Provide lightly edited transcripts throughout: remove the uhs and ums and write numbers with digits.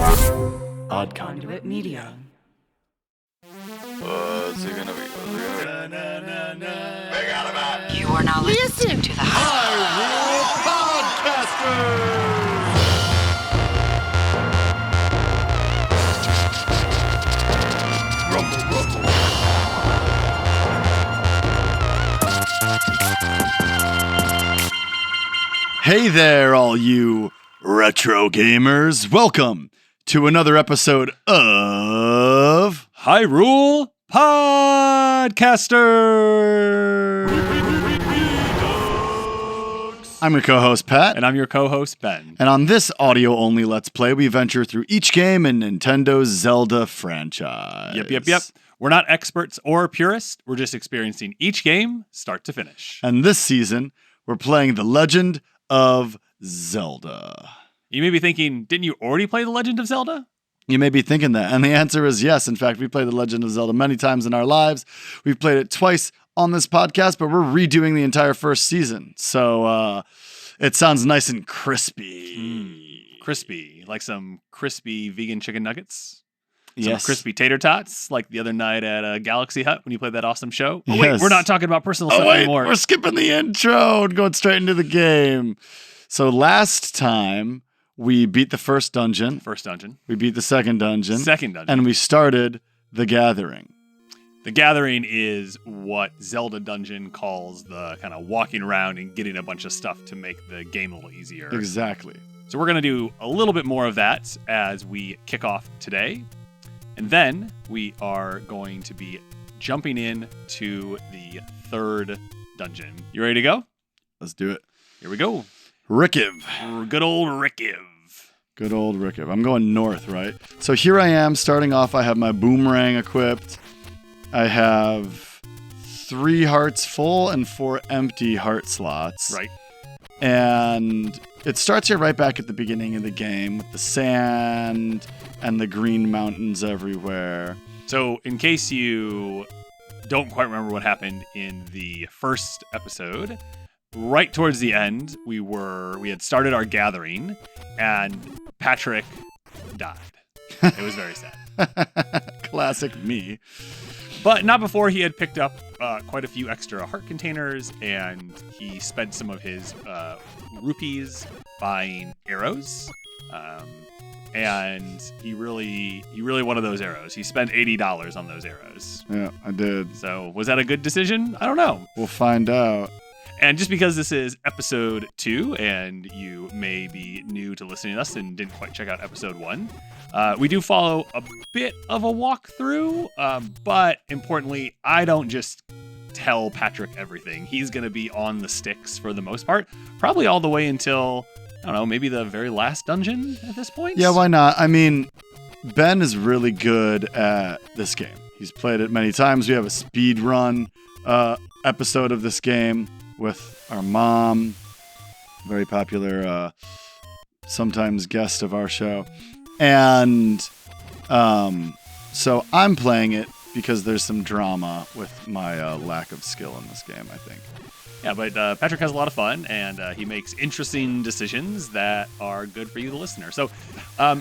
Odd Conduit Media. What's it gonna be? You are now listening to the Hyrule Podcasters! Rumble, rumble. Hey there, all you retro gamers. Welcome to another episode of Hyrule Podcasters. I'm your co-host, Pat. And I'm your co-host, Ben. And on this audio-only Let's Play, we venture through each game in Nintendo's Zelda franchise. Yep. We're not experts or purists. We're just experiencing each game start to finish. And this season, we're playing The Legend of Zelda. You may be thinking, didn't you already play The Legend of Zelda? You may be thinking that, and the answer is yes. In fact, we played The Legend of Zelda many times in our lives. We've played it twice on this podcast, but we're redoing the entire first season. So it sounds nice and crispy. Crispy, like some crispy vegan chicken nuggets? Some Yes. crispy tater tots, like the other night at Galaxy Hut when you played that awesome show. Oh, Yes. wait, we're not talking about personal stuff anymore. We're skipping the intro and going straight into the game. So last time, we beat the first dungeon. We beat the second dungeon. And we started The Gathering. The Gathering is what Zelda Dungeon calls the kind of walking around and getting a bunch of stuff to make the game a little easier. Exactly. So we're going to do a little bit more of that as we kick off today. And then we are going to be jumping in to the third dungeon. You ready to go? Let's do it. Here we go. Rickiv. Good old Rickiv. Good old Rickiv. I'm going north, right? So here I am, starting off. I have my boomerang equipped. I have 3 hearts full and 4 empty heart slots. Right. And it starts here right back at the beginning of the game with the sand and the green mountains everywhere. So in case you don't quite remember what happened in the first episode, right towards the end, we had started our gathering and Patrick died. It was very sad. Classic me. But not before he had picked up quite a few extra heart containers, and he spent some of his rupees buying arrows. And he really wanted those arrows. He spent $80 on those arrows. Yeah, I did. So was that a good decision? I don't know. We'll find out. And just because this is episode 2, and you may be new to listening to us and didn't quite check out episode 1, we do follow a bit of a walkthrough, but importantly, I don't just tell Patrick everything. He's going to be on the sticks for the most part, probably all the way until, I don't know, maybe the very last dungeon at this point? Yeah, why not? I mean, Ben is really good at this game. He's played it many times. We have a speed run episode of this game with our mom, very popular, sometimes guest of our show. And so I'm playing it because there's some drama with my lack of skill in this game, I think. Yeah, but Patrick has a lot of fun, and he makes interesting decisions that are good for you, the listener. So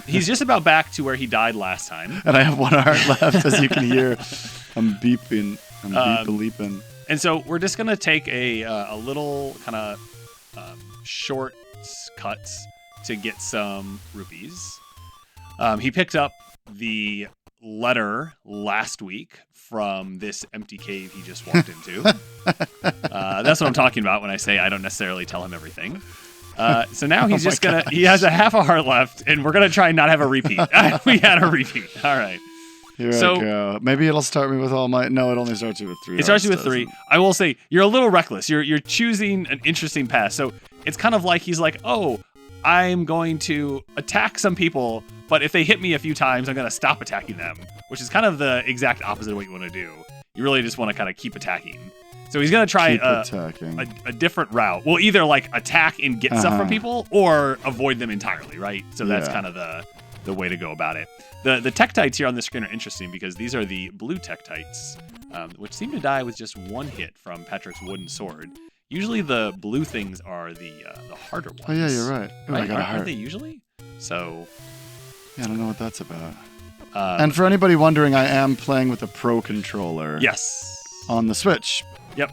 he's just about back to where he died last time. And I have 1 heart left, as you can hear. I'm beeping. I'm beep-a-leaping. And so we're just going to take a little kind of shortcuts to get some rupees. He picked up the letter last week from this empty cave he just walked into. That's what I'm talking about when I say I don't necessarily tell him everything. So now he's he has a half a heart left, and we're going to try and not have a repeat. We had a repeat. All right. Here I go. Maybe it'll start me with all my... No, it only starts you with 3. It starts you with 3. I will say, you're a little reckless. You're choosing an interesting path. So it's kind of like he's like, oh, I'm going to attack some people, but if they hit me a few times, I'm going to stop attacking them, which is kind of the exact opposite of what you want to do. You really just want to kind of keep attacking. So he's going to try a different route. Well, either like attack and get stuff from people or avoid them entirely, right? So that's kind of the way to go about it. The Tektites here on the screen are interesting because these are the blue Tektites, which seem to die with just 1 hit from Patrick's wooden sword. Usually the blue things are the harder ones. Oh yeah, you're right. Oh, right? I got a heart. Aren't they usually? So Yeah, I don't know what that's about. And for anybody wondering, I am playing with a Pro Controller. Yes. On the Switch. Yep.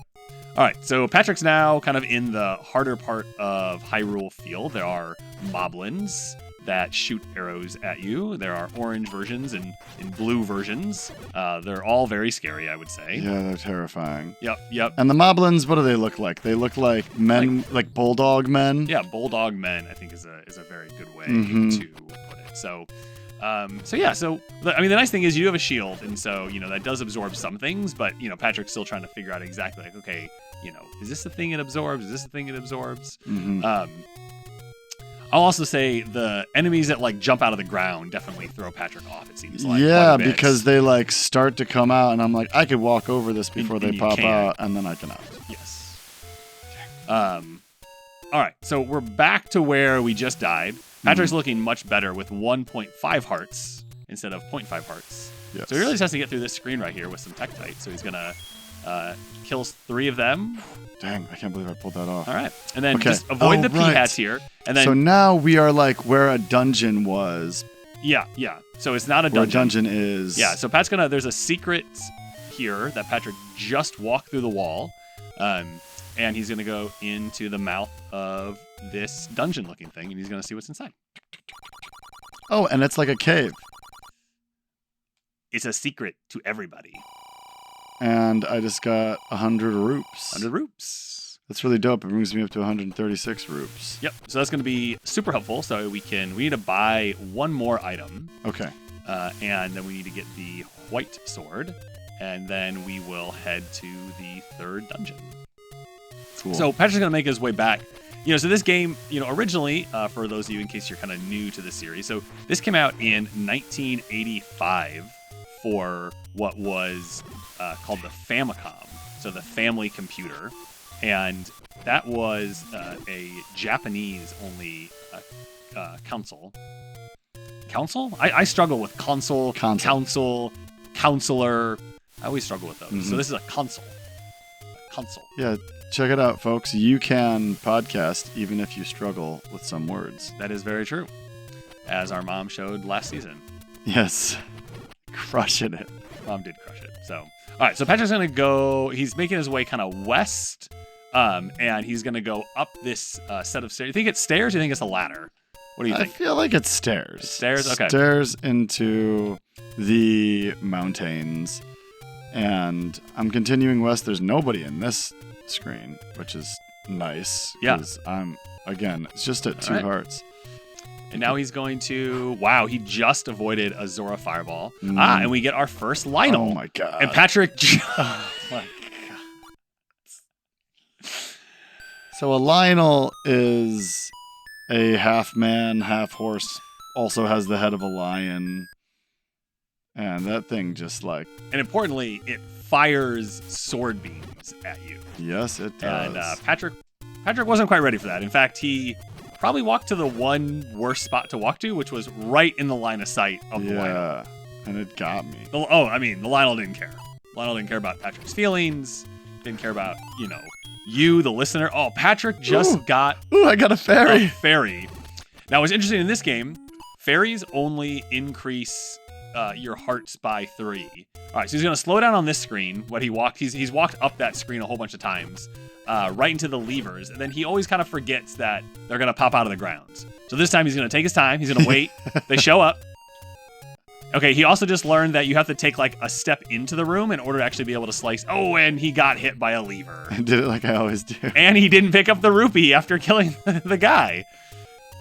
All right, so Patrick's now kind of in the harder part of Hyrule Field. There are moblins that shoot arrows at you. There are orange versions and blue versions. They're all very scary, I would say. Yeah, they're terrifying. Yep. And the moblins, what do they look like? They look like men, like bulldog men. Yeah, bulldog men, I think is a very good way to put it. So the nice thing is you have a shield, and so, that does absorb some things, but, Patrick's still trying to figure out exactly, like, okay, is this the thing it absorbs? Is this the thing it absorbs? I'll also say the enemies that, like, jump out of the ground definitely throw Patrick off, it seems like. Yeah, because they, like, start to come out, and I'm like, I could walk over this before they pop out, and then I can out. Yes. All right, so we're back to where we just died. Patrick's looking much better with 1.5 hearts instead of 0.5 hearts. Yes. So he really just has to get through this screen right here with some Tektite. So he's going to kill 3 of them. Dang, I can't believe I pulled that off. All right. And then just avoid the P-hats here. And then, so now we are like where a dungeon was. Yeah. So it's not a dungeon. Where a dungeon is. Yeah, so there's a secret here that Patrick just walked through the wall. And he's going to go into the mouth of this dungeon-looking thing, and he's going to see what's inside. Oh, and it's like a cave. It's a secret to everybody. And I just got 100 roops. 100 roops. That's really dope. It brings me up to 136 roops. Yep. So that's going to be super helpful. So we need to buy one more item. Okay. And then we need to get the white sword. And then we will head to the 3rd dungeon. Cool. So Patrick's going to make his way back. So this game, originally, for those of you in case you're kind of new to the series, so this came out in 1985 for what was called the Famicom, so the family computer. And that was a Japanese-only console. Console? I struggle with console, council, counselor. I always struggle with those. So this is a console. Console. Yeah. Check it out, folks. You can podcast even if you struggle with some words. That is very true, as our mom showed last season. Yes. Crushing it. Mom did crush it. So, all right. So Patrick's going to go, he's making his way kind of west, and he's going to go up this set of stairs. You think it's stairs or you think it's a ladder? What do you think? I feel like it's stairs. It's stairs? Okay. Stairs into the mountains. And I'm continuing west. There's nobody in this screen, which is nice. Yeah. It's just at 2 hearts. And now he's going to, he just avoided a Zora Fireball. And we get our first Lionel. Oh my God. And Patrick. Oh my God. So a Lionel is a half man, half horse, also has the head of a lion. And that thing just like... And importantly, it fires sword beams at you. Yes, it does. And Patrick wasn't quite ready for that. In fact, he probably walked to the one worst spot to walk to, which was right in the line of sight of the Lionel. Yeah, and it got me. The Lionel didn't care. Lionel didn't care about Patrick's feelings. Didn't care about, you, the listener. Oh, Patrick just got... Ooh, I got a fairy. A fairy. Now, what's interesting in this game, fairies only increase... your hearts by 3. All right, so he's going to slow down on this screen. He's walked up that screen a whole bunch of times, right into the levers, and then he always kind of forgets that they're going to pop out of the ground. So this time he's going to take his time. He's going to wait. They show up. Okay, he also just learned that you have to take like a step into the room in order to actually be able to slice. Oh, and he got hit by a lever. I did it like I always do. And he didn't pick up the rupee after killing the guy.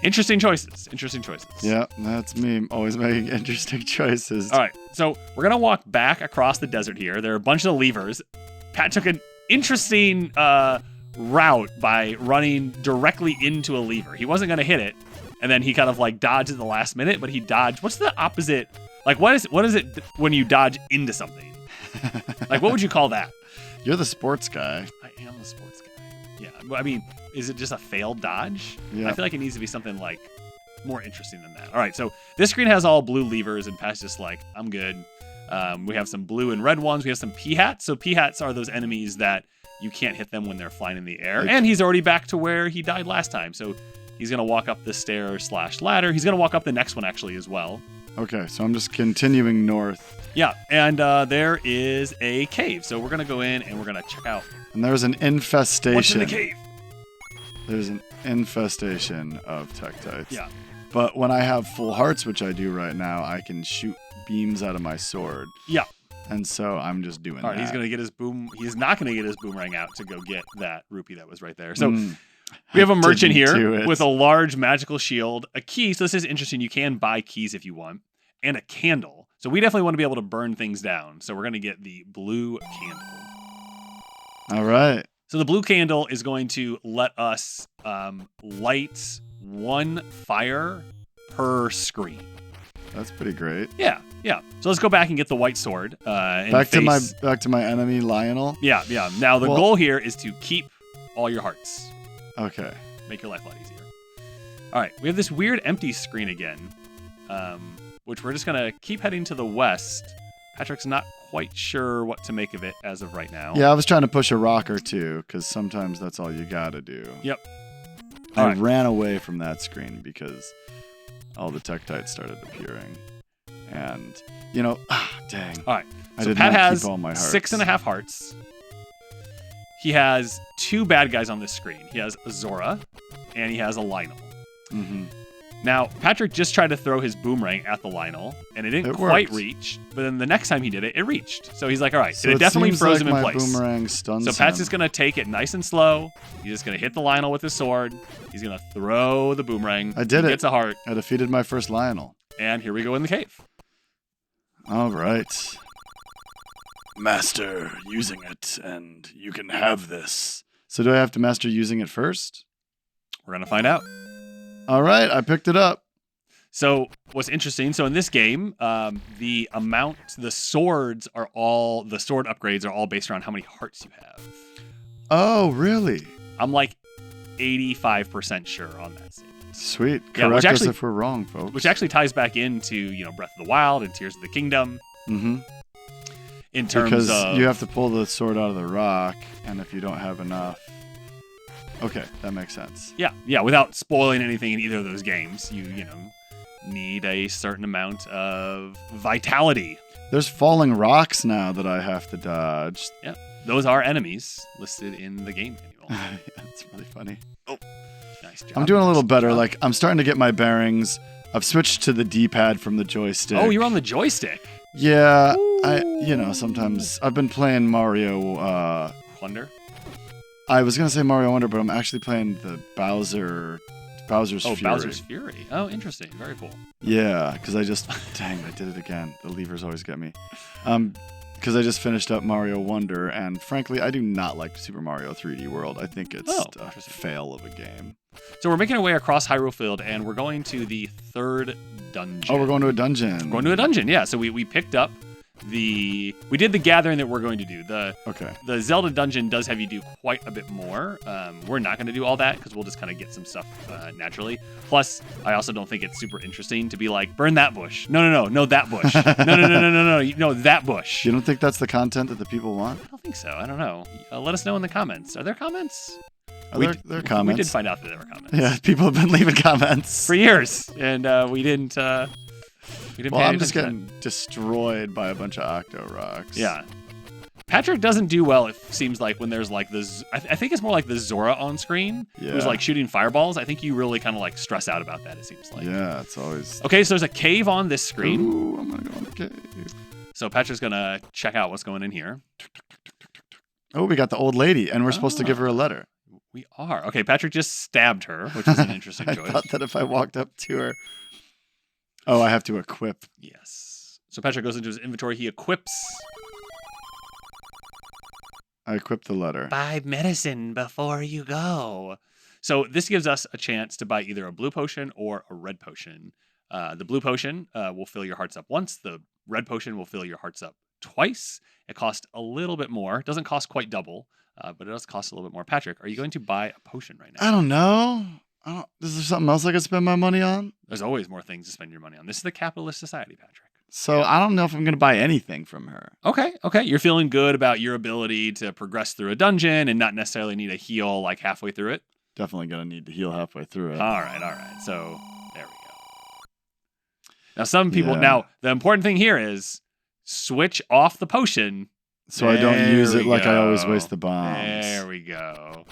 Interesting choices. Yeah, that's me. Always making interesting choices. All right, so we're going to walk back across the desert here. There are a bunch of levers. Pat took an interesting route by running directly into a lever. He wasn't going to hit it, and then he kind of like dodged at the last minute, but he dodged. What's the opposite? Like, what is it when you dodge into something? Like, what would you call that? You're the sports guy. I am the sports guy. Yeah, I mean... Is it just a failed dodge? Yeah. I feel like it needs to be something like more interesting than that. All right, so this screen has all blue levers, and Pat's just like, I'm good. We have some blue and red ones. We have some P-hats. So P-hats are those enemies that you can't hit them when they're flying in the air. And he's already back to where he died last time. So He's going to walk up the stairs/ladder. He's going to walk up the next one, actually, as well. Okay, so I'm just continuing north. Yeah, and there is a cave. So we're going to go in and we're going to check out. And there's an infestation. What's in the cave? There's an infestation of Tektites. Yeah. But when I have full hearts, which I do right now, I can shoot beams out of my sword. Yeah. And so I'm just doing All right, that. he's going to get his He's not going to get his boomerang out to go get that rupee that was right there. So we have a merchant here with a large magical shield, a key. So this is interesting. You can buy keys if you want, and a candle. So we definitely want to be able to burn things down. So we're going to get the blue candle. All right. So the blue candle is going to let us light one fire per screen. That's pretty great. Yeah. So let's go back and get the white sword. And back to my enemy, Lionel. Yeah. Now the goal here is to keep all your hearts. Okay. Make your life a lot easier. All right, we have this weird empty screen again, which we're just gonna keep heading to the west. Patrick's not quite sure what to make of it as of right now. Yeah, I was trying to push a rock or two because sometimes that's all you gotta do. Yep. I ran away from that screen because all the Tektites started appearing. And, dang. All right. I So did Pat not has keep all my hearts. 6.5 hearts. He has 2 bad guys on this screen. He has a Zora, and he has a Lionel. Mm-hmm. Now, Patrick just tried to throw his boomerang at the Lionel, and it didn't quite reach. But then the next time he did it, it reached. So he's like, all right. So it definitely seems froze like him in my place. Boomerang stuns So Pat's him. just going to take it nice and slow. He's just going to hit the Lionel with his sword. He's going to throw the boomerang. I did He it. gets a heart. I defeated my first Lionel. And here we go in the cave. All right. Master using it, and you can have this. So do I have to master using it first? We're going to find out. All right, I picked it up. So what's interesting, so in this game, the sword upgrades are all based around how many hearts you have. Oh, really? I'm like 85% sure on that statement. Sweet. Yeah, Correct us if we're wrong, folks. Which actually ties back into, Breath of the Wild and Tears of the Kingdom. Mm-hmm. In terms because of... you have to pull the sword out of the rock, and if you don't have enough... Okay, that makes sense. Yeah, without spoiling anything in either of those games, you need a certain amount of vitality. There's falling rocks now that I have to dodge. Yeah, those are enemies listed in the game manual. That's really funny. Oh, nice job. I'm doing a little better. Like, I'm starting to get my bearings. I've switched to the D-pad from the joystick. Oh, you're on the joystick. Yeah, sometimes I've been playing Mario Wonder. I was gonna say Mario Wonder, but I'm actually playing the Bowser's Fury. Bowser's Fury. Oh, interesting. Very cool. Yeah, because I did it again. The levers always get me. Because I just finished up Mario Wonder, and frankly, I do not like Super Mario 3D World. I think it's a fail of a game. So we're making our way across Hyrule Field, and we're going to the 3rd dungeon. Oh, we're going to a dungeon. We're going to a dungeon, yeah. So we picked up we did the gathering that we're going to do. The Zelda dungeon does have you do quite a bit more. We're not going to do all that because we'll just kind of get some stuff naturally. Plus, I also don't think it's super interesting to be like, burn that bush. No, that bush. No, that bush. You don't think that's the content that the people want? I don't think so. I don't know. Let us know in the comments. Are there comments? There are comments. We did find out that there were comments. Yeah, people have been leaving comments for years, and we didn't. Well, I'm just getting destroyed by a bunch of Octo Rocks. Yeah. Patrick doesn't do well, it seems like, when there's like I think it's more like the Zora on screen who's like shooting fireballs. I think you really kind of like stress out about that, it seems like. Yeah, it's always... Okay, so there's a cave on this screen. Ooh, I'm going to go in the cave. So Patrick's going to check out what's going in here. Oh, we got the old lady, and we're supposed to give her a letter. We are. Okay, Patrick just stabbed her, which is an interesting choice. I thought that if I walked up to her... Oh, I have to equip. Yes. So Patrick goes into his inventory. He equips. I equip the letter. Buy medicine before you go. So this gives us a chance to buy either a blue potion or a red potion. The blue potion will fill your hearts up once. The red potion will fill your hearts up twice. It costs a little bit more. It doesn't cost quite double, but it does cost a little bit more. Patrick, are you going to buy a potion right now? I don't know. Is there something else I could spend my money on? There's always more things to spend your money on. This is the capitalist society, Patrick. So I don't know if I'm going to buy anything from her. Okay. You're feeling good about your ability to progress through a dungeon and not necessarily need a heal like halfway through it? definitely going to need to heal halfway through it. All right. So there we go. Now, some people. Yeah. Now, the important thing here is switch off the potion. So I don't use There it we like I always go. waste the bombs. There we go.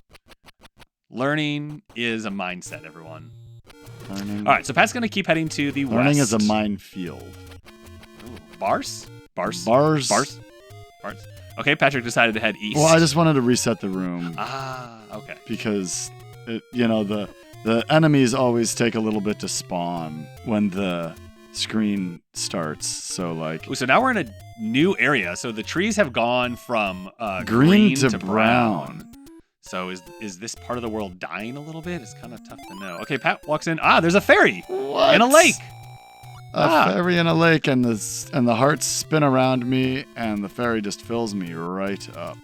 Learning is a mindset, everyone. Learning. All right, so Pat's going to keep heading to the west. Learning is a minefield. Ooh, Bars? Bars. Okay, Patrick decided to head east. Well, I just wanted to reset the room Okay. because the enemies always take a little bit to spawn when the screen starts. So like Ooh, so now we're in a new area. So the trees have gone from green to brown. So is this part of the world dying a little bit? It's kind of tough to know. Okay, Pat walks in. There's a fairy What? in a lake. A fairy in a lake, and the hearts spin around me, and the fairy just fills me right up.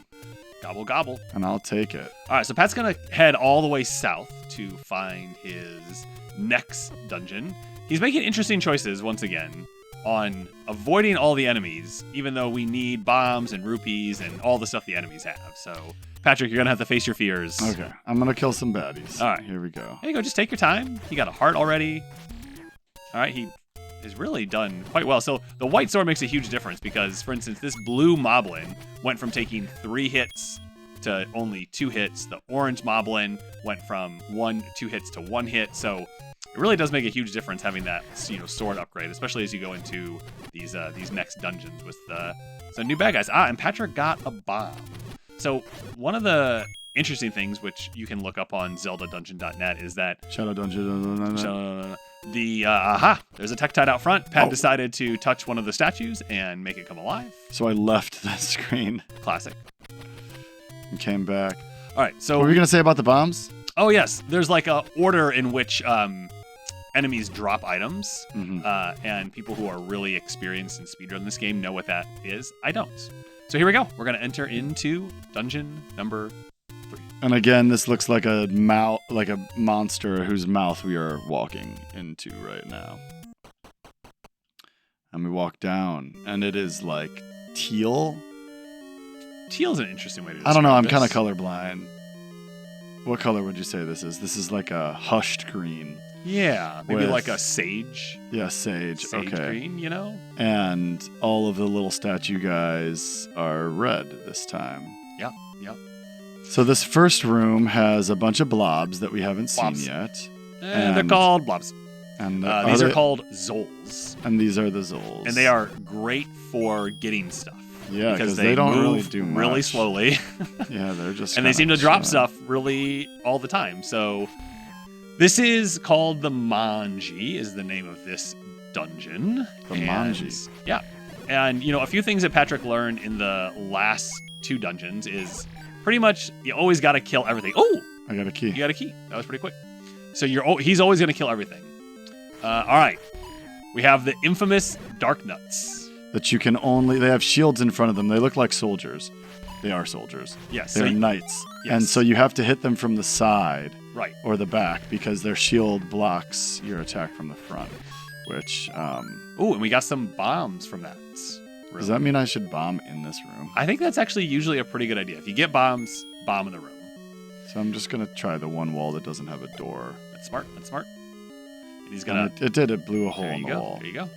Gobble, gobble. And I'll take it. All right, so Pat's going to head all the way south to find his next dungeon. He's making interesting choices, once again, on avoiding all the enemies, even though we need bombs and rupees and all the stuff the enemies have. So, Patrick, you're going to have to face your fears. Okay, I'm going to kill some baddies. All right. Here we go. There you go. Just take your time. He got a heart already. All right, he has really done quite well. So the white sword makes a huge difference because, for instance, this blue moblin went from taking 3 hits to only 2 hits. The orange moblin went from 2 hits to 1 hit. So it really does make a huge difference having that sword upgrade, especially as you go into these next dungeons with some new bad guys. And Patrick got a bomb. So one of the interesting things, which you can look up on zeldadungeon.net, is that Shadow Dungeon. there's a Tektite out front. Pat decided to touch one of the statues and make it come alive. So I left the screen Classic. and came back. All right, so What were you going to say about the bombs? oh yes, there's like a order in which enemies drop items, and people who are really experienced in speedrun this game know what that is. I don't. So here we go. We're going to enter into dungeon number 3. And again, this looks like a monster whose mouth we are walking into right now. And we walk down, and it is like teal. Teal's an interesting way to describe I don't know. I'm this. kind of colorblind. What color would you say this is? This is like a hushed green. Yeah, maybe with- like a sage. Yeah, sage. Sage Okay. green, And all of the little statue guys are red this time. Yep. So this first room has a bunch of blobs that we haven't seen Blobs. yet. They're And- called blobs. And These are called Zols. And these are the Zols. And they are great for getting stuff. Yeah, because they don't move really do much. really slowly. Yeah, they're just. And they seem to drop chilling. stuff really all the time. So this is called the Manji, is the name of this dungeon. The And- Manji. Yeah. And, a few things that Patrick learned in the last 2 dungeons is pretty much you always got to kill everything. Oh, I got a key. you got a key. That was pretty quick. So he's always going to kill everything. All right. We have the infamous Dark Nuts. That you can only. They have shields in front of them. They look like soldiers. They are soldiers. Yes. They're so knights. Yes. And so you have to hit them from the side right. or the back because their shield blocks your attack from the front. Which. Ooh, and we got some bombs from that. Does that mean I should bomb in this room? I think that's actually usually a pretty good idea. If you get bombs, bomb in the room. So I'm just going to try the one wall that doesn't have a door. That's smart. And he's And gonna. it blew a hole There in you the go. wall. There you go.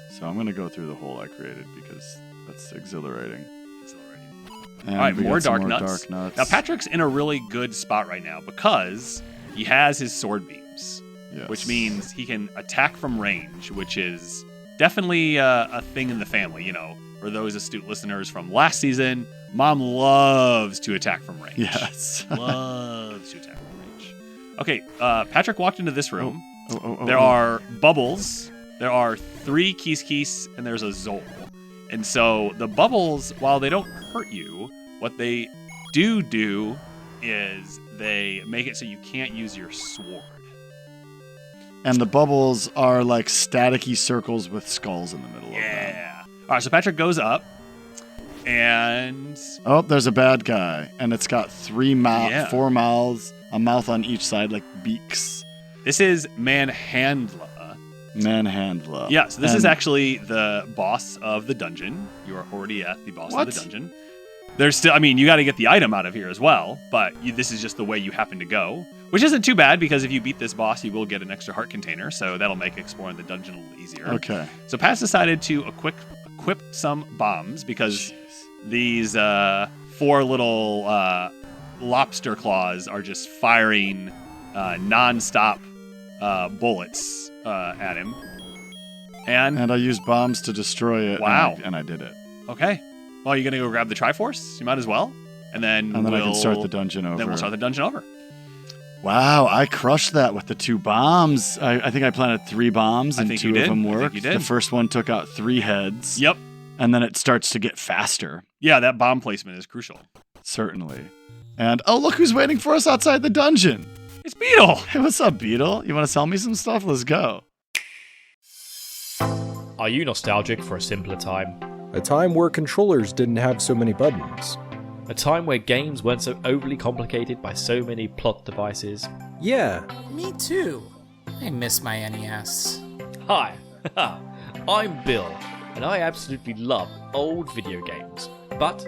So I'm going to go through the hole I created because that's exhilarating. And All right, we more got some dark nuts. Dark nuts. Now Patrick's in a really good spot right now because he has his sword beams, Yes. which means he can attack from range, which is definitely a thing in the family. For those astute listeners from last season, Mom loves to attack from range. Yes. Loves to attack from range. Okay, Patrick walked into this room. There Oh. are bubbles. There are 3 keys, and there's a Zol. And so the bubbles, while they don't hurt you, what they do is they make it so you can't use your sword. And the bubbles are like staticky circles with skulls in the middle of them. Yeah. All right, so Patrick goes up, and Oh, there's a bad guy, and it's got 4 mouths, a mouth on each side, like beaks. this is Manhandla. Manhandla. Yeah, so this is And actually the boss of the dungeon. You are already at the boss of What? the dungeon. there's still, I mean, you got to get the item out of here as well, but this is just the way you happen to go, which isn't too bad because if you beat this boss, you will get an extra heart container, so that'll make exploring the dungeon a little easier. Okay. So Pat's decided to equip some bombs because these 4 little lobster claws are just firing non-stop bullets at him. And I used bombs to destroy it. Wow. And I did it. Okay. Well, are you going to go grab the Triforce? You might as well. And then I can start the dungeon over. Then we'll start the dungeon over. Wow, I crushed that with the 2 bombs. I think I planted 3 bombs and 2 of them worked. I think you did. The first one took out 3 heads. Yep. And then it starts to get faster. Yeah, that bomb placement is crucial. Certainly. And oh, look who's waiting for us outside the dungeon. It's Beetle. Hey, what's up, Beetle? You want to sell me some stuff? Let's go. Are you nostalgic for a simpler time? A time where controllers didn't have so many buttons. A time where games weren't so overly complicated by so many plot devices? Yeah. Me too. I miss my NES. Hi, I'm Bill, and I absolutely love old video games. But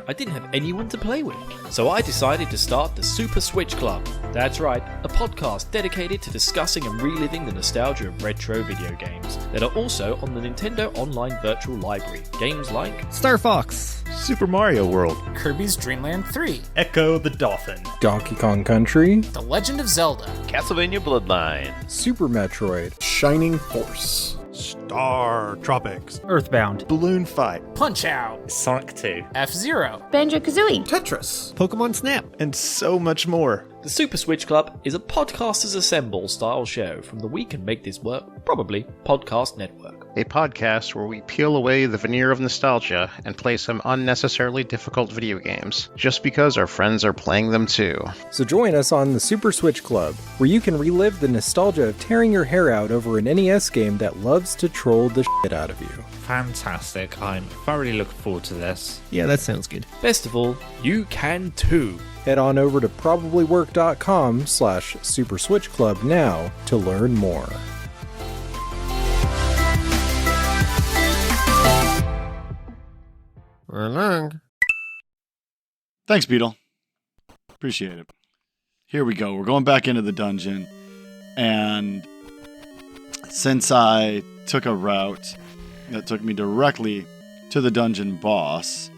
I didn't have anyone to play with. So I decided to start the Super Switch Club. That's right, a podcast dedicated to discussing and reliving the nostalgia of retro video games that are also on the Nintendo Online Virtual Library. Games like Star Fox, Super Mario World, Kirby's Dream Land 3, Echo the Dolphin, Donkey Kong Country, The Legend of Zelda, Castlevania Bloodline, Super Metroid, Shining Force, Star Tropics, Earthbound, Balloon Fight, Punch-Out, Sonic 2, F-Zero, Banjo-Kazooie, Tetris, Pokemon Snap, and so much more. The Super Switch Club is a Podcasters Assemble style show from the We Can Make This Work, probably Podcast Network. a podcast where we peel away the veneer of nostalgia and play some unnecessarily difficult video games, just because our friends are playing them too. So join us on the Super Switch Club, where you can relive the nostalgia of tearing your hair out over an NES game that loves to troll the shit out of you. Fantastic. I'm thoroughly looking forward to this. Yeah, that sounds good. Best of all, you can too. Head on over to probablywork.com/Super Switch Club now to learn more. Thanks, Beetle. Appreciate it. Here we go. We're going back into the dungeon. And since I took a route that took me directly to the dungeon boss,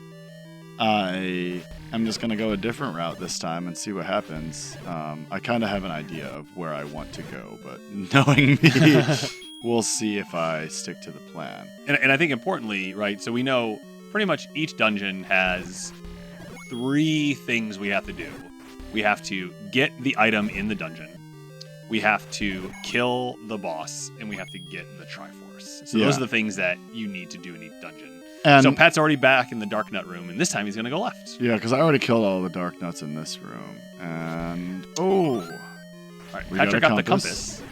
I'm just going to go a different route this time and see what happens. I kind of have an idea of where I want to go, but knowing me, we'll see if I stick to the plan. And I think importantly, right, so we know pretty much each dungeon has 3 things we have to do. We have to get the item in the dungeon, we have to kill the boss, and we have to get the Triforce. So those are the things that you need to do in each dungeon. And so Pat's already back in the Dark Nut room, and this time he's going to go left. Yeah, because I already killed all the Dark Nuts in this room. And, all right, Patrick got the compass.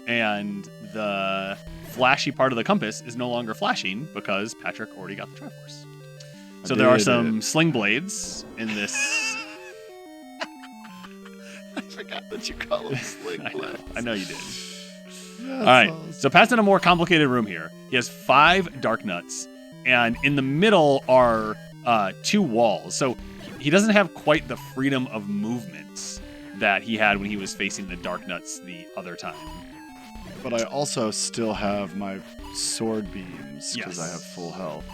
And the flashy part of the compass is no longer flashing because Patrick already got the Triforce. So there are some sling blades in this. I forgot that you call them sling blades. I know you did. All right, so Pat's in a more complicated room here. He has 5 Dark Nuts. And in the middle are 2 walls. So he doesn't have quite the freedom of movement that he had when he was facing the Dark Nuts the other time. But I also still have my sword beams because I have full health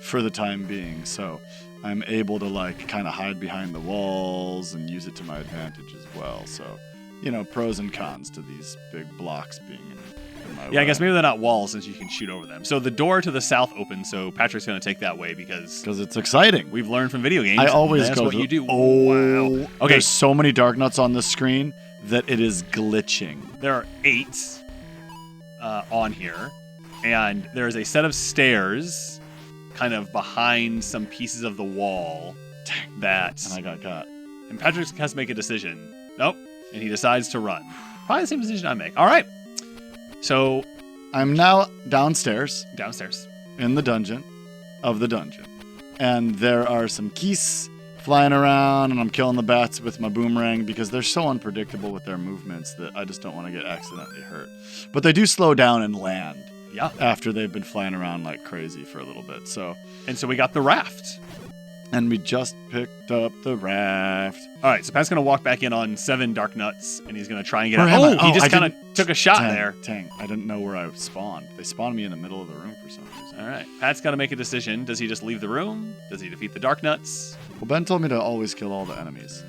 for the time being. So I'm able to kind of hide behind the walls and use it to my advantage as well. So, pros and cons to these big blocks being in my way. I guess maybe they're not walls since you can shoot over them. So the door to the south opens, so Patrick's going to take that way because it's exciting. We've learned from video games. I always that's go what you do. Oh, wow. Okay. There's so many Dark Nuts on the screen that it is glitching. There are 8 on here, and there's a set of stairs kind of behind some pieces of the wall that... And I got got. And Patrick has to make a decision. Nope. And he decides to run. Probably the same decision I make. All right. So I'm now downstairs. In the dungeon of the dungeon. And there are some geese flying around, and I'm killing the bats with my boomerang because they're so unpredictable with their movements that I just don't want to get accidentally hurt. But they do slow down and land. Yeah. After they've been flying around like crazy for a little bit. So we got the raft. And we just picked up the raft. All right, so Pat's going to walk back in on 7 dark nuts, and he's going to try and get Where out. am I? He Oh, just I kind of didn't- took a shot Dang, there. Dang, I didn't know where I spawned. They spawned me in the middle of the room for some reason. All right, Pat's got to make a decision. Does he just leave the room? Does he defeat the dark nuts? Well, Ben told me to always kill all the enemies.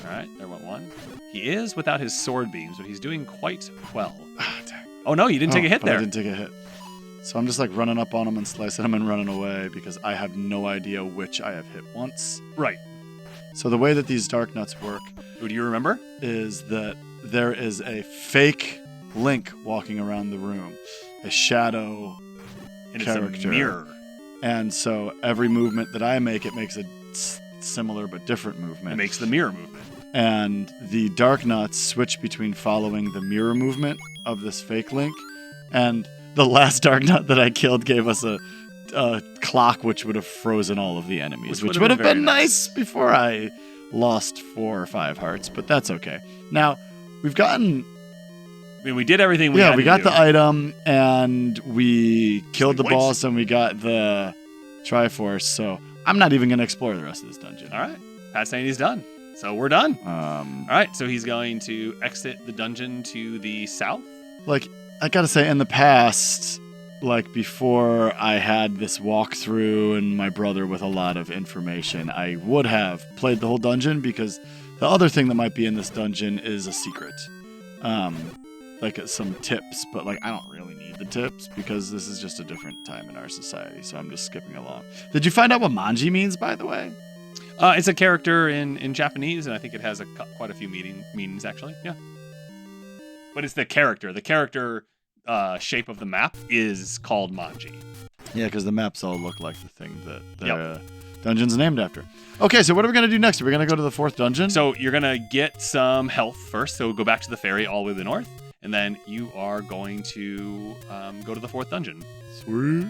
All right, there went one. He is without his sword beams, but he's doing quite well. Ah, dang. Oh, no, you didn't take a hit but there. I didn't take a hit. So I'm just like running up on him and slicing him and running away because I have no idea which I have hit once. Right. So the way that these dark nuts work Who do you remember? is that there is a fake Link walking around the room, a shadow And character. it's a mirror. And so every movement that I make, it makes a similar but different movement. It makes the mirror movement. And the dark nuts switch between following the mirror movement of this fake Link, and the last dark nut that I killed gave us a clock which would have frozen all of the enemies, which would have very been nice before I lost 4 or 5 hearts, but that's okay. Now, we've gotten... I mean, we did everything we had we to got do. the item, and we killed the Wait. boss, and we got the Triforce, so I'm not even going to explore the rest of this dungeon. All right. Pat's saying he's done. So we're done. All Um, right, so he's going to exit the dungeon to the south. like, I gotta say, in the past, like before I had this walkthrough and my brother with a lot of information, I would have played the whole dungeon because the other thing that might be in this dungeon is a secret. Like some tips, but like I don't really need the tips because this is just a different time in our society, so I'm just skipping along. Did you find out what manji means, by the way? It's a character in Japanese, and I think it has quite a few meanings, actually. Yeah. But it's the character. The character shape of the map is called manji. Yeah, because the maps all look like the thing that the Yep. dungeon's named after. Okay, so what are we going to do next? Are we going to go to the 4th dungeon? So you're going to get some health first. So go back to the ferry all the way to the north, and then you are going to go to the 4th dungeon. Sweet.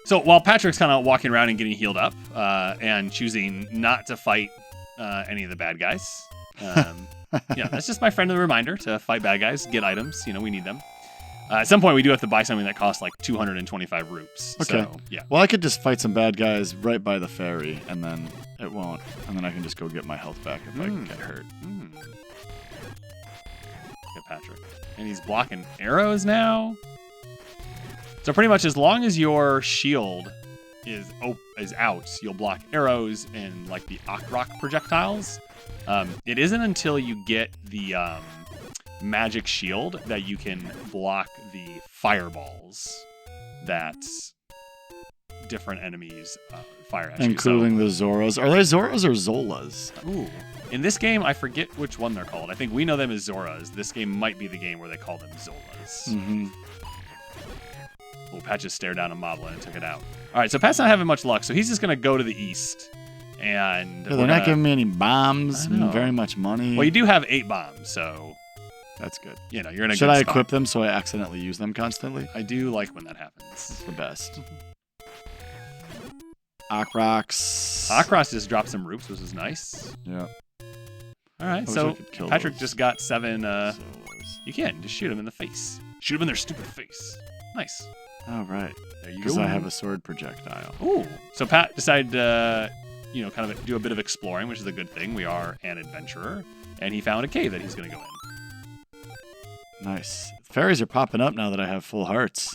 So while Patrick's kind of walking around and getting healed up and choosing not to fight any of the bad guys, yeah, that's just my friendly reminder to fight bad guys, get items. You know, we need them. At some point, we do have to buy something that costs like 225 rupees. Okay. So, yeah. Well, I could just fight some bad guys right by the ferry, and then it won't. And then I can just go get my health back if I get hurt. Get Patrick. And he's blocking arrows now. So pretty much as long as your shield is out, you'll block arrows and like the rock projectiles. It isn't until you get the magic shield that you can block the fireballs that different enemies fire at you. Including the Zoras. Are they Zoras or Zolas? Ooh. In this game, I forget which one they're called. I think we know them as Zoras. This game might be the game where they call them Zolas. Mm-hmm. Well, Pat just stared down a moblin and took it out. All right, so Pat's not having much luck, so he's just going to go to the east. And They're not giving me any bombs I know. and very much money. Well, you do have 8 bombs, so That's good. you know you're in a Should good I spot. equip them so I accidentally use them constantly? I do like when that happens. It's the best. Akrox. Akros just dropped some roots, which is nice. Yeah. All right, I wish I so could kill Patrick those just got 7. Zolas. You can just shoot him in the face. Shoot him in their stupid face. Nice. Oh, right. There you Because go. I have a sword projectile. Ooh. So Pat decided to, kind of do a bit of exploring, which is a good thing. We are an adventurer, and he found a cave that he's going to go in. Nice. Fairies are popping up now that I have full hearts.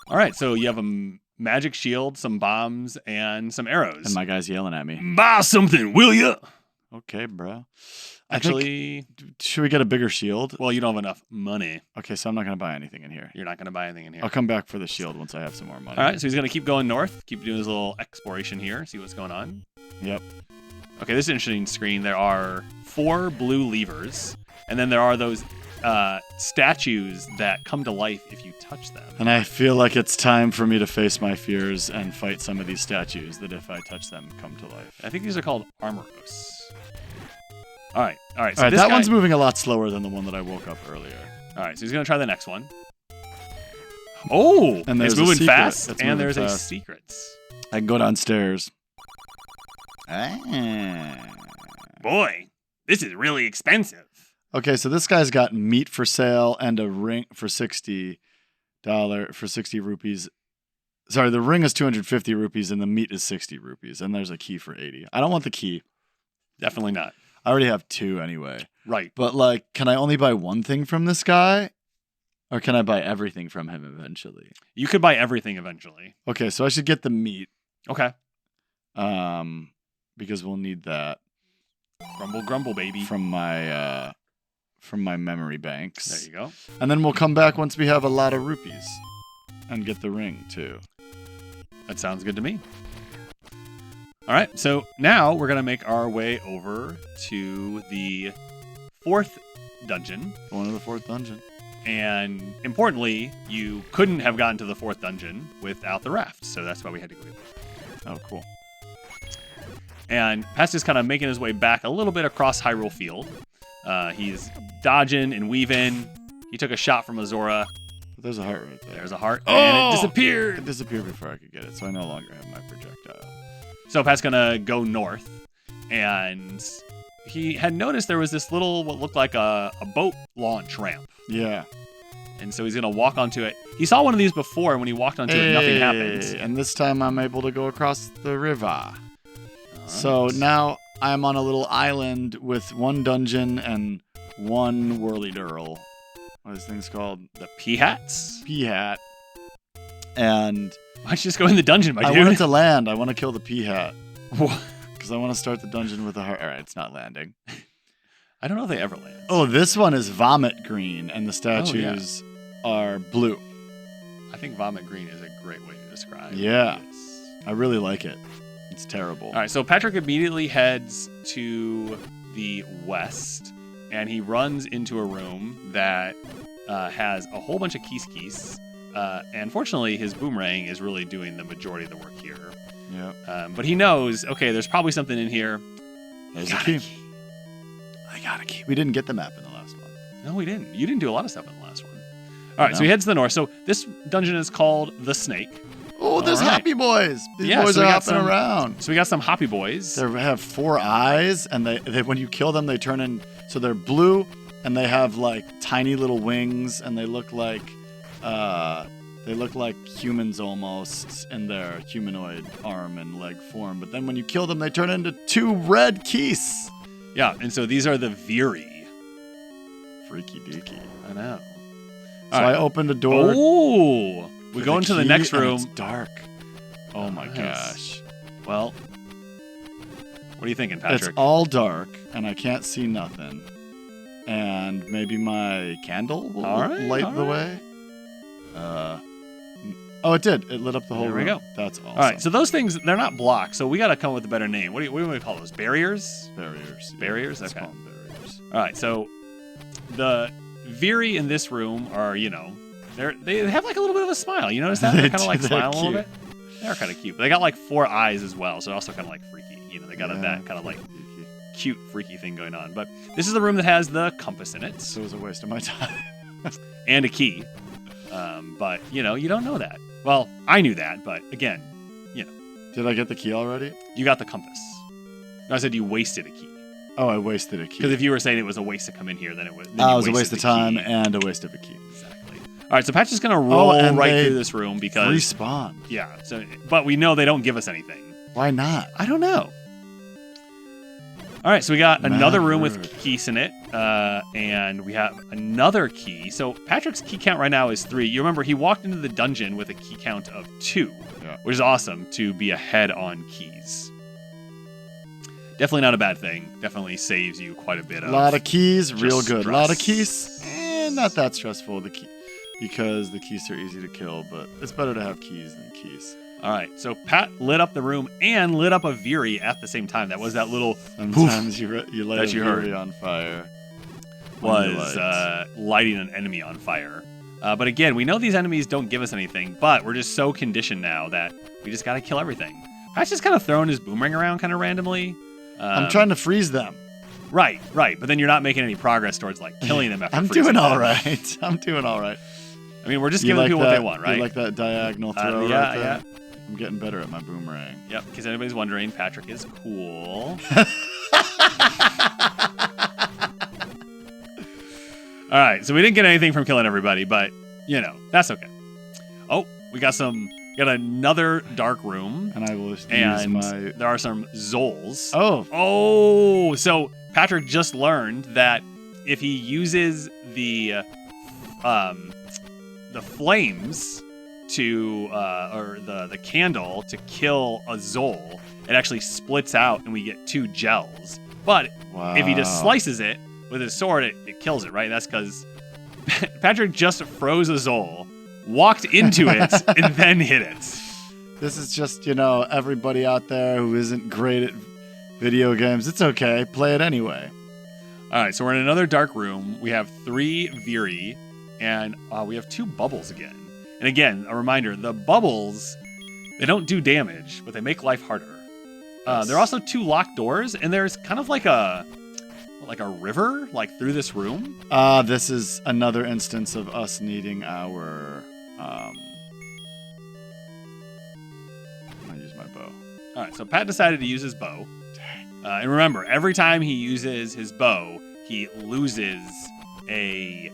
All right, so you have a magic shield, some bombs, and some arrows. And my guy's yelling at me. Buy something, will ya? Okay, bro. Actually, Should we get a bigger shield? well, you don't have enough money. Okay, so I'm not going to buy anything in here. You're not going to buy anything in here. I'll come back for the shield once I have some more money. All right, so he's going to keep going north, keep doing his little exploration here, see what's going on. Yep. Okay, this is an interesting screen. There are 4 blue levers, and then there are those statues that come to life if you touch them. And I feel like it's time for me to face my fears and fight some of these statues that if I touch them come to life. I think these are called Armoros. All right. So All right, this that guy- one's moving a lot slower than the one that I woke up earlier. All right, so he's going to try the next one. Oh, And there's it's a moving secret fast, that's and moving there's a fast. secret. I can go downstairs. Ah. Boy, this is really expensive. Okay, so this guy's got meat for sale and a ring for $60 rupees. Sorry, the ring is 250 rupees and the meat is 60 rupees. And there's a key for 80. I don't want the key. Definitely not. I already have 2 anyway. Right. But like, can I only buy one thing from this guy? Or can I buy everything from him eventually? You could buy everything eventually. Okay, so I should get the meat. Okay. Because we'll need that. Grumble, grumble, baby. From my memory banks. There you go. And then we'll come back once we have a lot of rupees. And get the ring, too. That sounds good to me. All right, so now we're going to make our way over to the 4th dungeon. Going to the 4th dungeon. And importantly, you couldn't have gotten to the 4th dungeon without the raft, so that's why we had to go get it. Oh, cool. And Pat's just kind of making his way back a little bit across Hyrule Field. He's dodging and weaving. He took a shot from Azora. But there's a heart right there. There's a heart, and it disappeared. It disappeared before I could get it, so I no longer have my projectile. So Pat's going to go north, and he had noticed there was this little, what looked like a boat launch ramp. Yeah. And so he's going to walk onto it. He saw one of these before, and when he walked onto it, nothing happened. And this time I'm able to go across the river. So now I'm on a little island with 1 dungeon and 1 whirly-durl. What are these things called? The P-hats? P-hat. And why don't you just go in the dungeon, my dude? I want it to land. I want to kill the P-hat. Because I want to start the dungeon with a heart. All right, it's not landing. I don't know if they ever land. Oh, this one is vomit green, and the statues are blue. I think vomit green is a great way to describe. Yeah. Yes. I really like it. It's terrible. All right, so Patrick immediately heads to the west, and he runs into a room that has a whole bunch of keys. And fortunately, his boomerang is really doing the majority of the work here. Yeah. But he knows, okay, there's probably something in here. There's a key. I got a key. We didn't get the map in the last one. No, we didn't. You didn't do a lot of stuff in the last one. All right, so he heads to the north. So this dungeon is called The Snake. Oh, there's Hoppy Boys. These boys so are hopping around. So we got some Hoppy Boys. They have 4 eyes, and they when you kill them, they turn in. So they're blue, and they have like tiny little wings, and they look like humans almost in their humanoid arm and leg form. But then when you kill them, they turn into 2 red keys. Yeah, and so these are the Viri. Freaky deaky. I know. So I opened a door. Oh, we go into the next room. It's dark. Oh my gosh. Well, what are you thinking, Patrick? It's all dark, and I can't see nothing. And maybe my candle will light the way. Oh, it did. It lit up the whole room. There we go. That's awesome. All right, so those things, they're not blocks, so we got to come up with a better name. What do we call those? Barriers? Barriers. Barriers? Let's Okay. call them barriers. All right, so the Viri in this room are, they have like a little bit of a smile. You notice that? They're kind of like smiling a little bit. They're kind of cute. But they got like 4 eyes as well, so they're also kind of like freaky. They got that kind of like cute, freaky thing going on. But this is the room that has the compass in it. So it was a waste of my time. And a key. But, you don't know that. Well, I knew that, but again, Did I get the key already? You got the compass. No, I said you wasted a key. Oh, I wasted a key. Because if you were saying it was a waste to come in here, then it was. It was a waste of time and a waste of a key. Exactly. All right, so Pat's just gonna roll right through this room because respawn. Yeah. So, but we know they don't give us anything. Why not? I don't know. All right, so we got another room with keys in it, and we have another key. So Patrick's key count right now is 3. You remember he walked into the dungeon with a key count of 2, which is awesome to be ahead on keys. Definitely not a bad thing. Definitely saves you quite a bit of. A lot of keys, real good. Stress. A lot of keys, not that stressful. Because the keys are easy to kill, but it's better to have keys than keys. All right, so Pat lit up the room and lit up a Viri at the same time. That was that little Sometimes you light a Viri heard. on fire. Was lighting an enemy on fire. But again, we know these enemies don't give us anything, but we're just so conditioned now that we just got to kill everything. Pat's just kind of throwing his boomerang around kind of randomly. I'm trying to freeze them. Right. But then you're not making any progress towards like killing them after I'm freezing doing all them. right. I'm doing all right. I mean, we're just giving people what they want, right? You like that diagonal throw right there? Yeah. I'm getting better at my boomerang. Yep, because anybody's wondering, Patrick is cool. All right, so we didn't get anything from killing everybody, but, that's okay. Oh, we got some got another dark room, And I will use and my... there are some Zols. Oh, So Patrick just learned that if he uses the flames to or the candle to kill a Zol, it actually splits out and we get 2 gels. But if he just slices it with his sword, it kills it, right? That's because Patrick just froze a Zol, walked into it, and then hit it. This is just, everybody out there who isn't great at video games. It's okay. Play it anyway. All right, so we're in another dark room. We have 3 Viri, and we have 2 bubbles again. And again, a reminder, the bubbles, they don't do damage, but they make life harder. There are also 2 locked doors, and there's kind of like a river, like through this room. This is another instance of us needing our... I'm going to use my bow. All right, so Pat decided to use his bow. And remember, every time he uses his bow, he loses a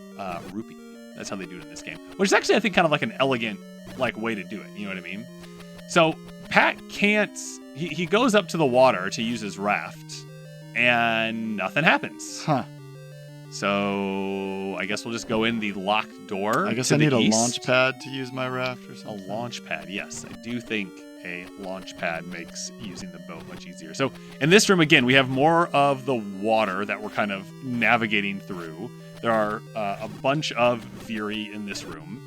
rupee. That's how they do it in this game. Which is actually, I think, kind of like an elegant way to do it. You know what I mean? So Pat can't... He goes up to the water to use his raft, and nothing happens. Huh. So I guess we'll just go in the locked door. I guess to I need the a east. launch pad to use my raft or A something. launch pad, yes. I do think a launch pad makes using the boat much easier. So in this room, again, we have more of the water that we're kind of navigating through. There are a bunch of Viri in this room.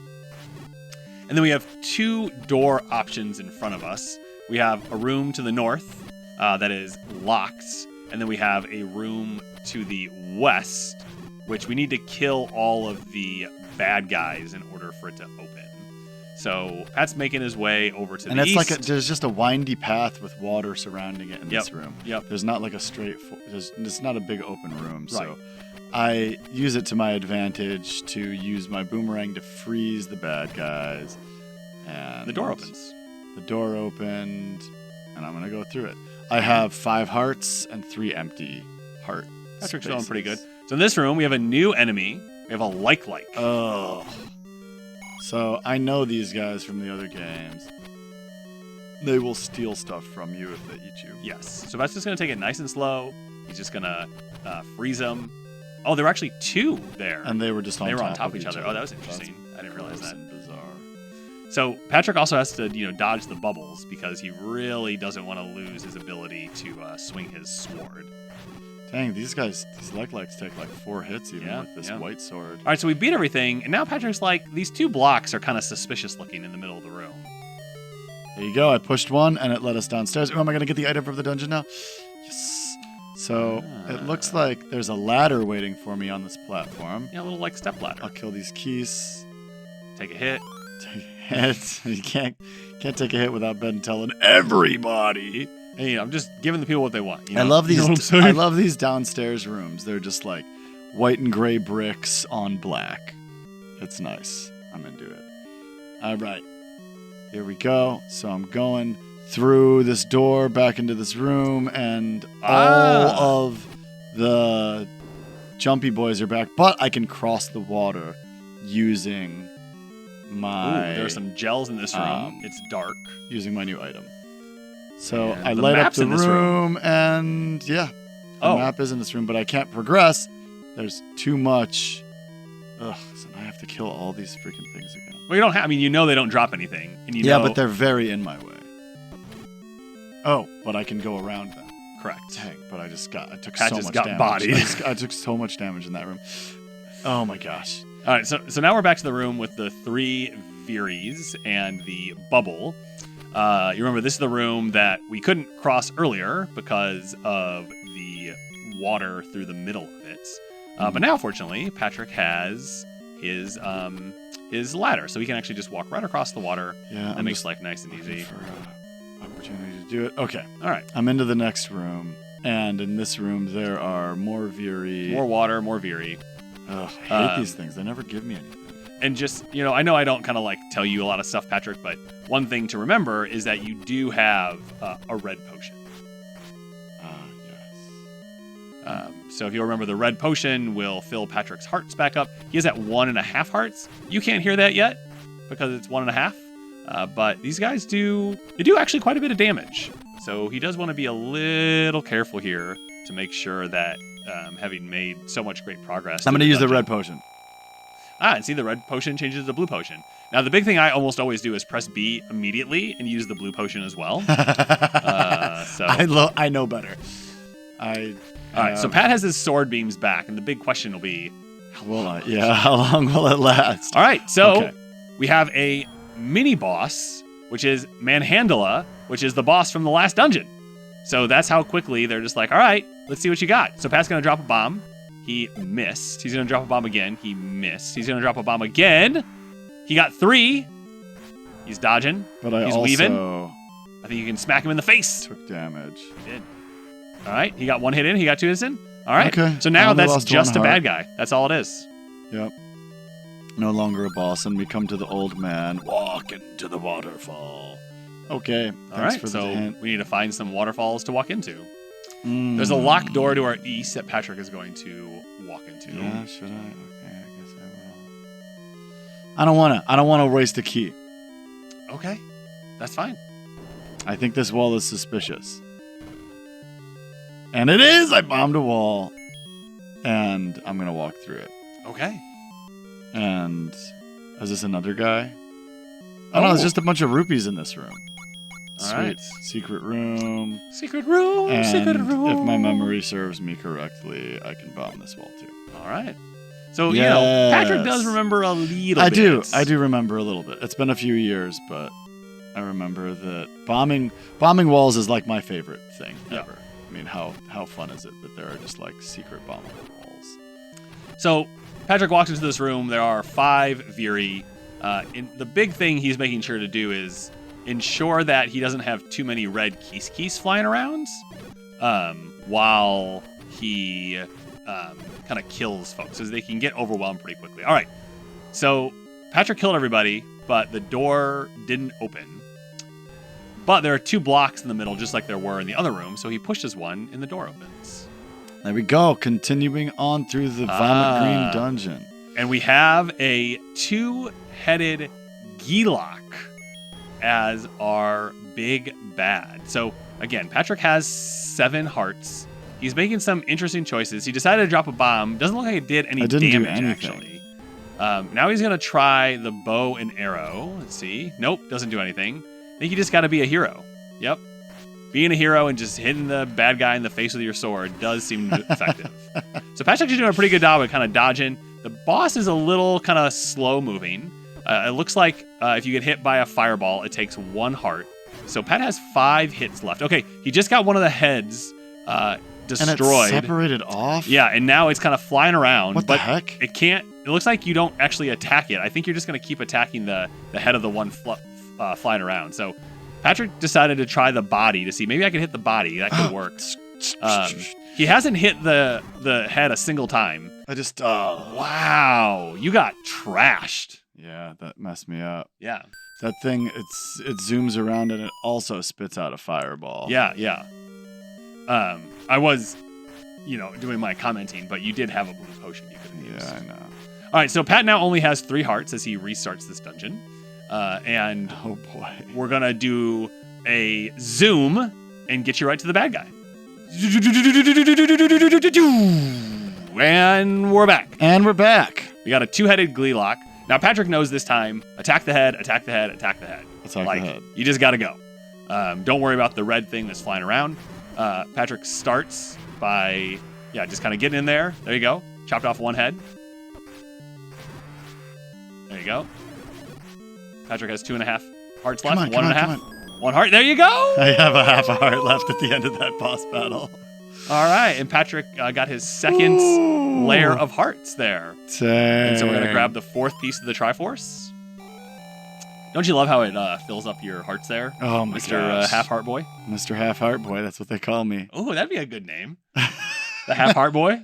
And then we have 2 door options in front of us. We have a room to the north that is locked. And then we have a room to the west, which we need to kill all of the bad guys in order for it to open. So Pat's making his way over to the east. And it's there's just a windy path with water surrounding it in this room. Yep. There's not like a straight... It's not a big open room, Right. so I use it to my advantage to use my boomerang to freeze the bad guys. And The door opens. The door opened, and I'm going to go through it. I have 5 hearts and 3 empty heart Patrick's spaces. feeling pretty good. So in this room, we have a new enemy. We have a like. Oh. So I know these guys from the other games. They will steal stuff from you if they eat you. Yes. So Pat's just going to take it nice and slow. He's just going to freeze them. Oh, there were actually 2 there. And they were just on They were top on top of of each other. Oh, that was interesting. I didn't realize gross that. and bizarre. So Patrick also has to, dodge the bubbles because he really doesn't want to lose his ability to swing his sword. Dang, these guys, these likes take like 4 hits even Yeah, with this yeah. white sword. All right, so we beat everything, and now Patrick's like, these 2 blocks are kind of suspicious looking in the middle of the room. There you go. I pushed one and it led us downstairs. Oh, am I going to get the item from the dungeon now? Yes. So it looks like there's a ladder waiting for me on this platform. Yeah, a little step ladder. I'll kill these keys. Take a hit. Take a hit. You can't take a hit without Ben telling everybody. Hey, I'm just giving the people what they want. I love You know what I'm these. saying? I love these downstairs rooms. They're just like white and gray bricks on black. It's nice. I'm into it. All right, here we go. So I'm going through this door back into this room, and all of the jumpy boys are back. But I can cross the water using my. Ooh, there are some gels in this room. It's dark. Using my new item. So And I the light up map's the in this room, and yeah, the Oh. map is in this room, but I can't progress. There's too much. Ugh, so now I have to kill all these freaking things again. Well, you don't have. I mean, they don't drop anything, and Yeah, know, but they're very in my way. Oh, but I can go around them. correct. Dang, but I took Pat so just much got damage. bodied. I took so much damage in that room. Oh my gosh. All right, so now we're back to the room with the 3 Viris and the bubble. You remember this is the room that we couldn't cross earlier because of the water through the middle of it. But now, fortunately, Patrick has his ladder, so he can actually just walk right across the water. Yeah, That makes life nice and looking easy. for opportunity to do it. Okay, All right, I'm into the next room, and in this room there are more Viri. more water, more Viri. Ugh, I hate these things. They never give me anything. And just, I know I don't kind of tell you a lot of stuff, Patrick, but one thing to remember is that you do have a red potion. Yes. So if you'll remember, the red potion will fill Patrick's hearts back up. He is at 1.5 hearts. You can't hear that yet because it's 1.5, But these guys do actually quite a bit of damage. So he does want to be a little careful here to make sure that having made so much great progress. I'm going to use the red potion. And see, the red potion changes to blue potion. Now, the big thing I almost always do is press B immediately and use the blue potion as well. So I know better. All right, so Pat has his sword beams back, and the big question will be, how long will it last? All right, so we have a mini boss, which is Manhandla, which is the boss from the last dungeon. So that's how quickly they're just like, all right, let's see what you got. So Pat's going to drop a bomb. He missed. He's going to drop a bomb again. He missed. He's going to drop a bomb again. He got 3. He's dodging. But He's weaving. I think you can smack him in the face. Took damage. He did. All right, he got 1 hit in. He got 2 hits in. All right. Okay. So now that's just a bad guy. That's all it is. Yep. No longer a boss, and we come to the old man. Walk into the waterfall. Okay. All right. So we need to find some waterfalls to walk into. There's a locked door to our east that Patrick is going to walk into. Yeah, should I? Okay, I guess I will. I don't want to waste a key. Okay. That's fine. I think this wall is suspicious. And it is! I bombed a wall. And I'm going to walk through it. Okay. And is this another guy? Oh, no, it's just a bunch of rupees in this room. All right. Secret room. Secret room. And secret room. if my memory serves me correctly, I can bomb this wall too. All right. So, you know, Patrick does remember a little bit. I do remember a little bit. It's been a few years, but I remember that bombing walls is like my favorite thing ever. I mean, how fun is it that there are just like secret bombing walls? So Patrick walks into this room. There are 5 Viri. The big thing he's making sure to do is ensure that he doesn't have too many red keys flying around while he kind of kills folks, as they can get overwhelmed pretty quickly. All right. So Patrick killed everybody, but the door didn't open. But there are 2 blocks in the middle, just like there were in the other room, so he pushes one and the door opens. There we go. Continuing on through the Vomit Green dungeon. And we have a 2-headed Gilok as our big bad. So, again, Patrick has 7 hearts. He's making some interesting choices. He decided to drop a bomb. Doesn't look like it did any damage, actually. Now he's going to try the bow and arrow. Let's see. Nope, doesn't do anything. I think you just got to be a hero. Yep. Being a hero and just hitting the bad guy in the face with your sword does seem effective. So Patrick's doing a pretty good job of kind of dodging. The boss is a little kind of slow moving. It looks like if you get hit by a fireball, it takes 1 heart. So Pat has 5 hits left. Okay, he just got one of the heads destroyed. And it's separated off? Yeah, and now it's kind of flying around. What the heck? It can't. It looks like you don't actually attack it. I think you're just going to keep attacking the head of the one flying around. So Patrick decided to try the body to see maybe I could hit the body. That could work. He hasn't hit the head a single time. Wow, you got trashed. Yeah, that messed me up. Yeah. That thing, it zooms around and it also spits out a fireball. Yeah. I was, doing my commenting, but you did have a blue potion you could have used. Yeah, I know. All right, so Pat now only has 3 hearts as he restarts this dungeon. And oh boy, we're going to do a zoom and get you right to the bad guy. And we're back. We got a 2-headed Gleelock. Now, Patrick knows this time, attack the head, attack the head, attack the head. Attack the head. You just got to go. Don't worry about the red thing that's flying around. Patrick starts by, just kind of getting in there. There you go. Chopped off 1 head. There you go. Patrick has 2.5 hearts left. Come on. 1 heart. There you go. I have a half a heart left at the end of that boss battle. All right. And Patrick got his second layer of hearts there. Dang. And so we're going to grab the 4th piece of the Triforce. Don't you love how it fills up your hearts there? Oh, my Mr. Half Heart Boy? Mr. Half Heart Boy. That's what they call me. Oh, that'd be a good name. The Half Heart Boy?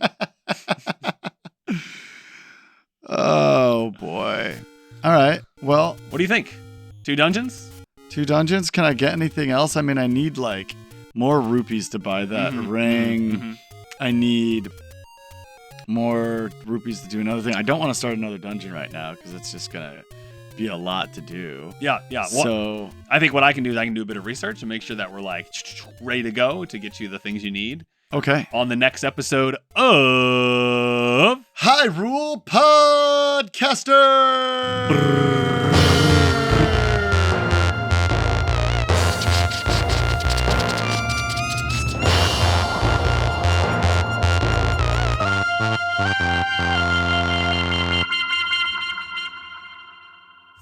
Oh, boy. All right. Well, what do you think? 2 dungeons? 2 dungeons? Can I get anything else? I mean, I need more rupees to buy that ring. Mm-hmm. I need more rupees to do another thing. I don't want to start another dungeon right now because it's just gonna be a lot to do. Yeah. Well, So I think what I can do is I can do a bit of research and make sure that we're like ready to go to get you the things you need okay. on the next episode of Hyrule Podcasters.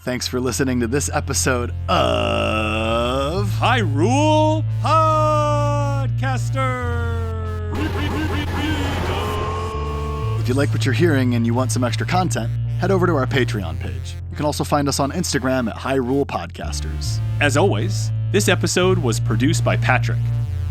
Thanks for listening to this episode of Hyrule Podcasters. If you like what you're hearing and you want some extra content, head over to our Patreon page. You can also find us on Instagram at Hyrule Podcasters. As always, this episode was produced by Patrick,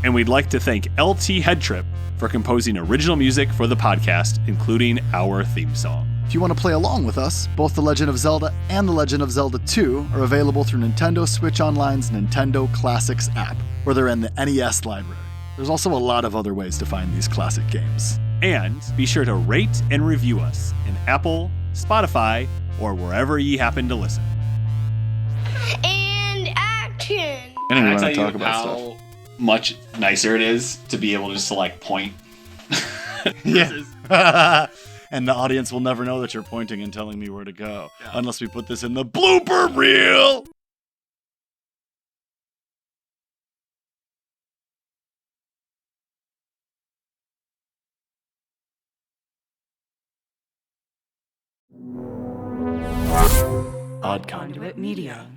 and we'd like to thank LT Headtrip for composing original music for the podcast, including our theme song. If you want to play along with us, both The Legend of Zelda and The Legend of Zelda 2 are available through Nintendo Switch Online's Nintendo Classics app, where they're in the NES library. There's also a lot of other ways to find these classic games. And be sure to rate and review us in Apple, Spotify, or wherever ye happen to listen. And action! Anyway, Can I we tell want to you talk about how stuff. much nicer it is to be able just to like point? Yeah. And the audience will never know that you're pointing and telling me where to go, unless we put this in the blooper reel. Conduit Media.